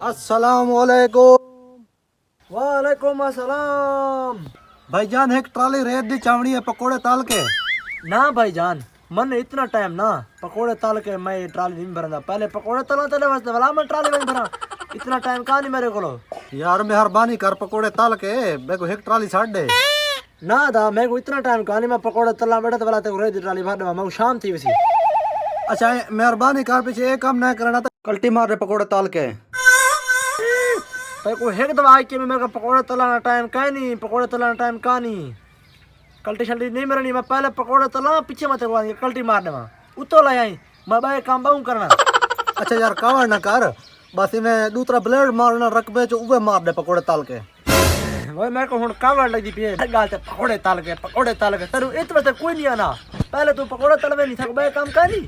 अस्सलामुअलैकुम। वालेकुम अस्सलाम। भाईजान एक ट्राली रेत दी चावड़ी है पकोड़े ताल के। ना भाईजान मन इतना टाइम ना पकोड़े तल के मैं ट्राली नहीं भरदा। पहले पकोड़े तला तेरे वास्ते वाला मैं ट्राली नहीं भरा। इतना टाइम कहाँ नहीं मेरे को। यार मेहरबानी कर पकोड़े ताल के मेरे को एक ट्राली छाड़ दे। ना दा मैं को इतना टाइम कहाँ नहीं मैं पकोड़े तला बैठा वाला ते रेत दी ट्राली भर दे मैं शाम थी वैसी। अच्छा मेहरबानी कर पीछे एक काम ना करना तो कल्टी मार दे पकोड़े ताल के। भाई को एक दवा के मेरे को पकोड़े तलाना टाइम कहीं नहीं पकोड़े तलाना टाइम कहाँ नहीं। कल्टी शल्टी नहीं मरनी मैं पहले पकोड़े तला पीछे मत कल्टी मार दे उतो ला आई मैं भाई काम बाऊ करना। अच्छा यार कावड़ ना कर बस इन्हें दूसरा ब्लेड मारना रकबे जो उबे मार दे पकोड़े ताल के। भाई मेरे को हुन कावड़ लगी पी गाल ते पकोड़े ताल के तेरू इतना कोई नहीं आना। पहले तू पकोड़े तलवे नहीं था भाई काम कर नहीं।